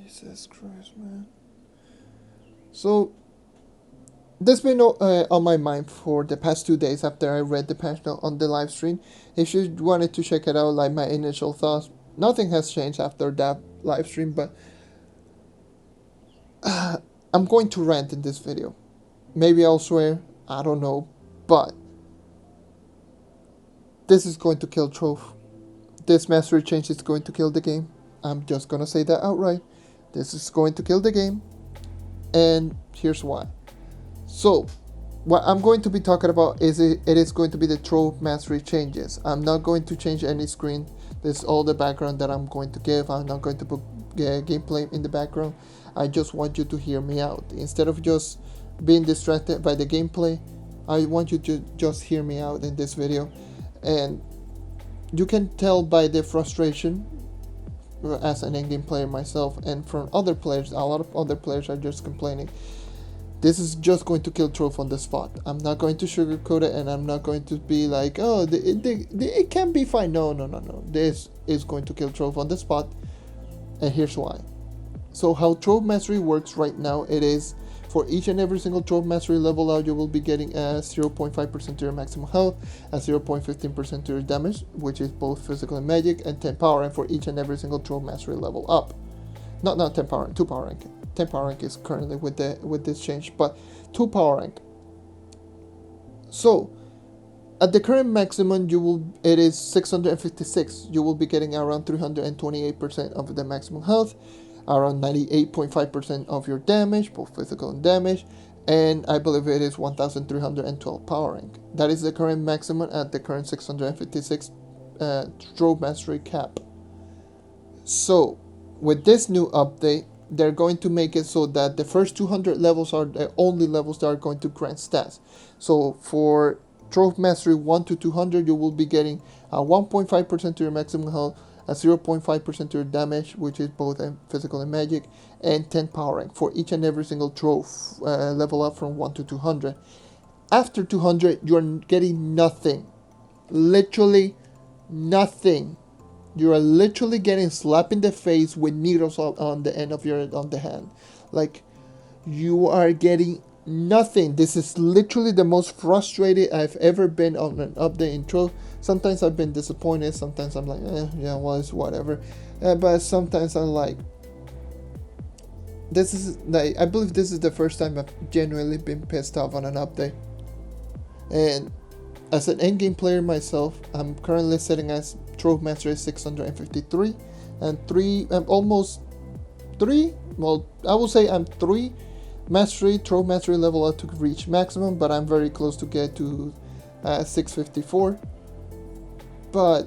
Jesus Christ, man. So this been on my mind for the past 2 days after I read the patch note on the live stream. If you wanted to check it out, like my initial thoughts, nothing has changed after that live stream. But I'm going to rant in this video. Maybe I'll swear. I don't know, but this is going to kill Trove. This mastery change is going to kill the game. I'm just gonna say that outright. This is going to kill the game, and here's why. So, what I'm going to be talking about is it is going to be the Trove mastery changes. I'm not going to change any screen. This is all the background that I'm going to give. I'm not going to put gameplay in the background. I just want you to hear me out. Instead of just being distracted by the gameplay, I want you to just hear me out in this video. And you can tell by the frustration as an in-game player myself, and from other players, a lot of other players are just complaining. This is just going to kill Trove on the spot. I'm not going to sugarcoat it, and I'm not going to be like, oh, it can be fine. No. This is going to kill Trove on the spot, and here's why. So how Trove Mastery works right now, it is for each and every single Trove Mastery level out, you will be getting a 0.5% to your maximum health, a 0.15% to your damage, which is both physical and magic, and 10 power rank for each and every single Trove Mastery level up. Not 10 power rank, 2 power rank. 10 power rank is currently with this change, but 2 power rank. So at the current maximum, it is 656. You will be getting around 328% of the maximum health, around 98.5% of your damage, both physical and damage, and I believe it is 1312 power rank. That is the current maximum at the current 656 Trove Mastery cap. So with this new update, they're going to make it so that the first 200 levels are the only levels that are going to grant stats. So for Trove Mastery 1 to 200, you will be getting a 1.5% to your maximum health, a 0.5% to your damage, which is both physical and magic, and 10 power rank for each and every single Trove level up from 1 to 200. After 200, you're getting nothing. Literally nothing. You are literally getting slapped in the face with needles on the end of on the hand. Like, you are getting nothing. This is literally the most frustrated I've ever been on an update in Trove. Sometimes I've been disappointed. Sometimes I'm like, yeah, well, it's whatever. But sometimes I'm like, I believe this is the first time I've genuinely been pissed off on an update. And as an in-game player myself, I'm currently sitting as Trove Mastery 653, and I'm almost 3. Well, I will say I'm 3 Trove Mastery level up to reach maximum, but I'm very close to get to 654. But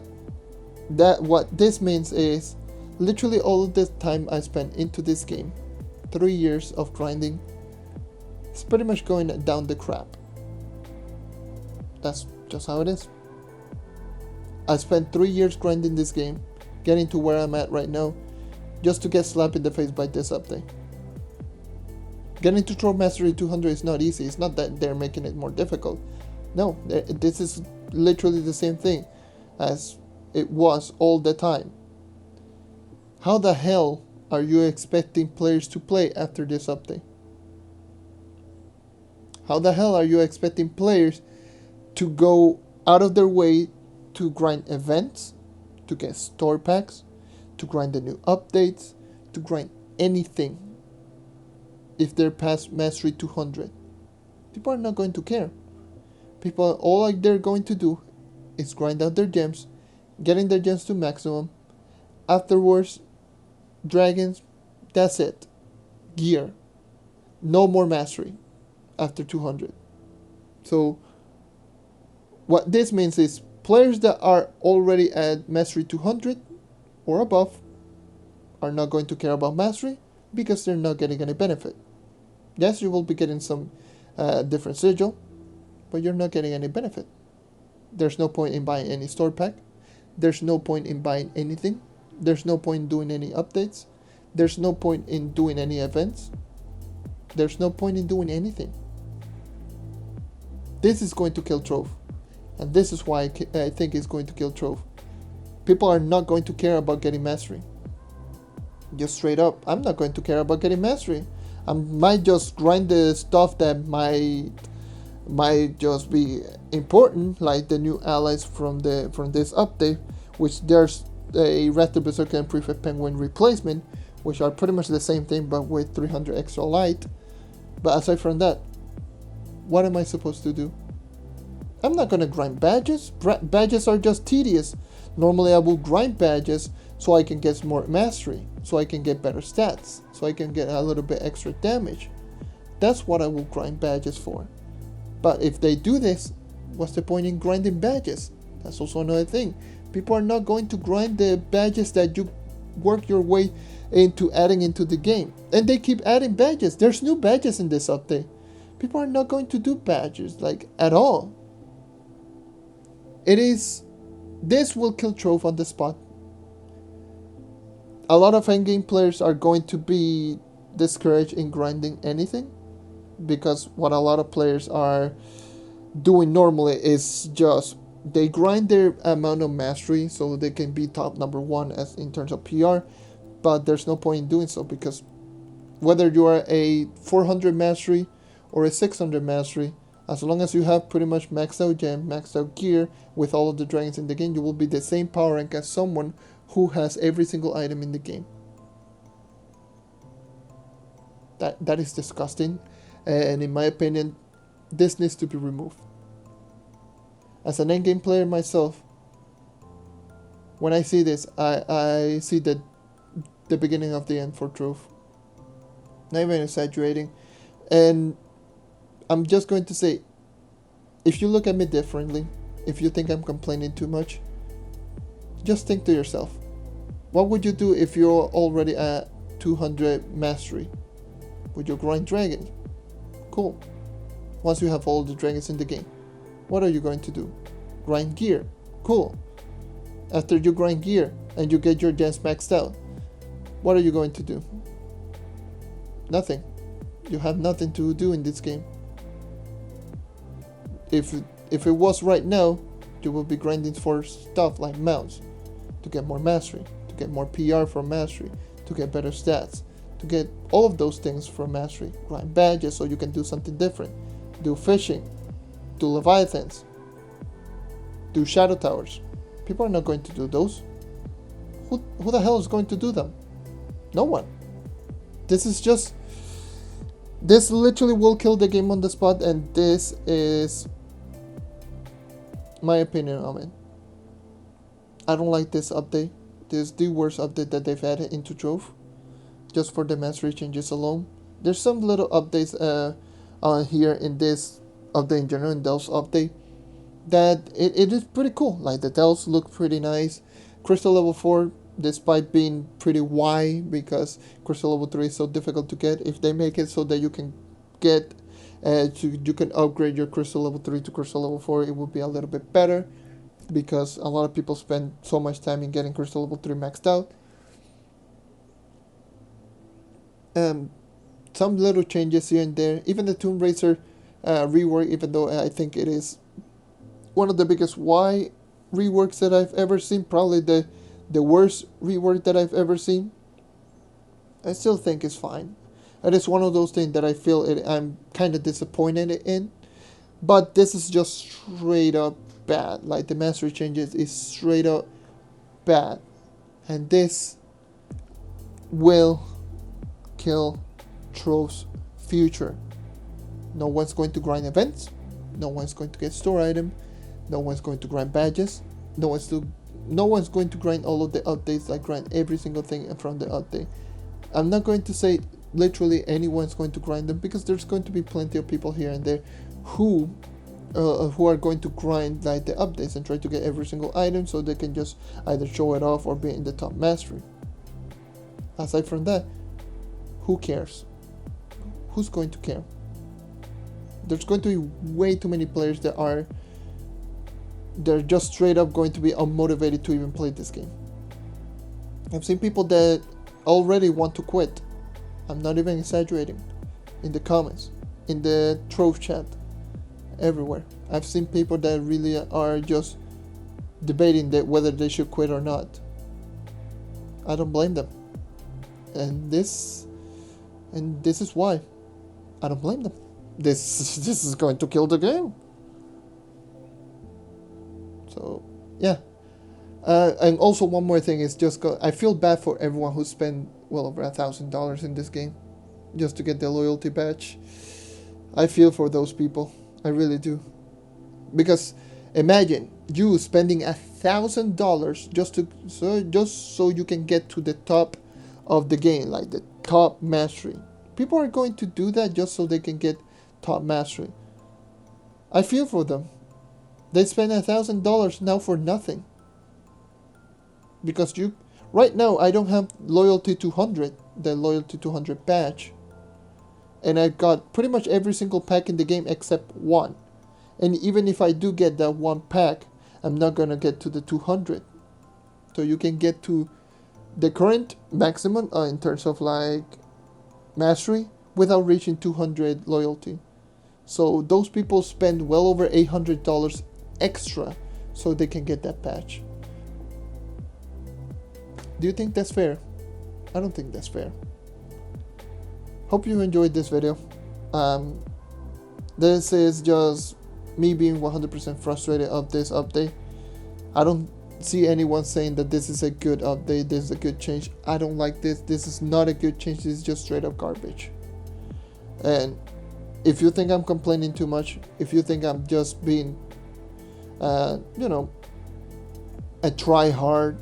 what this means is literally all of the time I spent into this game, 3 years of grinding, it's pretty much going down the crap. That's just how it is. I spent 3 years grinding this game, getting to where I'm at right now, just to get slapped in the face by this update. Getting to Trove Mastery 200 is not easy. It's not that they're making it more difficult. No, this is literally the same thing as it was all the time. How the hell are you expecting players to play after this update? How the hell are you expecting players to go out of their way to grind events, to get store packs, to grind the new updates, to grind anything if they're past Mastery 200? People are not going to care. People, all they're going to do is grind out their gems, getting their gems to maximum. Afterwards, dragons, that's it. Gear. No more Mastery after 200. So what this means is players that are already at Mastery 200 or above are not going to care about Mastery because they're not getting any benefit. Yes, you will be getting some different sigil, but you're not getting any benefit. There's no point in buying any store pack. There's no point in buying anything. There's no point in doing any updates. There's no point in doing any events. There's no point in doing anything. This is going to kill Trove. And this is why I think it's going to kill Trove. People are not going to care about getting Mastery. Just straight up, I'm not going to care about getting mastery. I might just grind the stuff that might just be important, like the new allies from this update, which there's a Raptor Berserker and Prefect Penguin replacement, which are pretty much the same thing but with 300 extra light. But aside from that, what am I supposed to do? I'm not gonna grind badges. Badges are just tedious. Normally I will grind badges so I can get more mastery, so I can get better stats, so I can get a little bit extra damage. That's what I will grind badges for. But if they do this, what's the point in grinding badges? That's also another thing. People are not going to grind the badges that you work your way into adding into the game. And they keep adding badges. There's new badges in this update. People are not going to do badges, like, at all. This will kill Trove on the spot. A lot of endgame players are going to be discouraged in grinding anything, because what a lot of players are doing normally is just they grind their amount of mastery so they can be top number 1 as in terms of PR, but there's no point in doing so, because whether you are a 400 mastery or a 600 mastery, as long as you have pretty much maxed out gem, maxed out gear with all of the dragons in the game, you will be the same power rank as someone who has every single item in the game. That is disgusting, and in my opinion, this needs to be removed. As an endgame player myself, when I see this, I see the beginning of the end for Trove. Not even exaggerating. And I'm just going to say, if you look at me differently, if you think I'm complaining too much, just think to yourself, what would you do if you're already at 200 mastery? Would you grind dragons? Cool. Once you have all the dragons in the game, what are you going to do? Grind gear. Cool. After you grind gear and you get your gems maxed out, what are you going to do? Nothing. You have nothing to do in this game. If it was right now, you would be grinding for stuff like mounts, to get more mastery, to get more PR from mastery, to get better stats, to get all of those things from mastery. Grind badges so you can do something different. Do fishing, do leviathans, do shadow towers. People are not going to do those. Who the hell is going to do them? No one. This literally will kill the game on the spot, and this is my opinion on it. I don't like this update. This is the worst update that they've added into Trove, just for the mastery changes alone. There's some little updates on here in this update in general, in Del's update, that it is pretty cool. Like the Dells look pretty nice. Crystal level 4, despite being pretty wide, because Crystal level 3 is so difficult to get, if they make it so that you can get you can upgrade your Crystal level 3 to Crystal level 4, it would be a little bit better, because a lot of people spend so much time in getting Crystal level 3 maxed out. Some little changes here and there. Even the Tomb Racer rework, even though I think it is one of the biggest reworks that I've ever seen, probably the worst rework that I've ever seen, I still think it's fine. It is one of those things that I feel I'm kind of disappointed in, but this is just straight up bad. Like the mastery changes is straight up bad, and this will kill Trove's future. No one's going to grind events, no one's going to get store item, no one's going to grind badges, no one's going to grind all of the updates, like grind every single thing from the update. I'm not going to say literally anyone's going to grind them, because there's going to be plenty of people here and there who are going to grind like the updates and try to get every single item so they can just either show it off or be in the top mastery. Aside from that, who cares? Who's going to care? There's going to be way too many players they're just straight up going to be unmotivated to even play this game. I've seen people that already want to quit. I'm not even exaggerating. In the comments, in the Trove chat, everywhere. I've seen people that really are just debating that whether they should quit or not. I don't blame them. And this is why I don't blame them. This is going to kill the game. So yeah. And also one more thing is I feel bad for everyone who spent well over $1,000 in this game just to get the loyalty badge. I feel for those people. I really do. Because imagine you spending $1,000 just so you can get to the top of the game, like the top mastery. People are going to do that just so they can get top mastery. I feel for them. They spend $1,000 now for nothing. Because right now I don't have loyalty 200, the loyalty 200 badge. And I got pretty much every single pack in the game except one. And even if I do get that one pack, I'm not gonna get to the 200. So you can get to the current maximum in terms of like mastery without reaching 200 loyalty. So those people spend well over $800 extra so they can get that patch. Do you think that's fair? I don't think that's fair. Hope you enjoyed this video. This is just me being 100% frustrated of this update. I don't see anyone saying that this is a good update, this is a good change. I don't like this. This is not a good change. This is just straight up garbage. And if you think I'm complaining too much, if you think I'm just being, a try hard,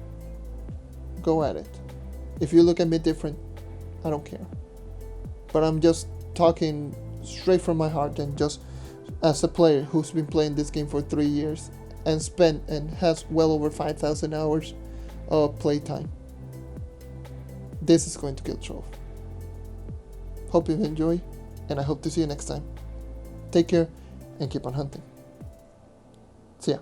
go at it. If you look at me different, I don't care. But I'm just talking straight from my heart and just as a player who's been playing this game for 3 years and has well over 5,000 hours of playtime. This is going to kill Trove. Hope you enjoy, and I hope to see you next time. Take care and keep on hunting. See ya.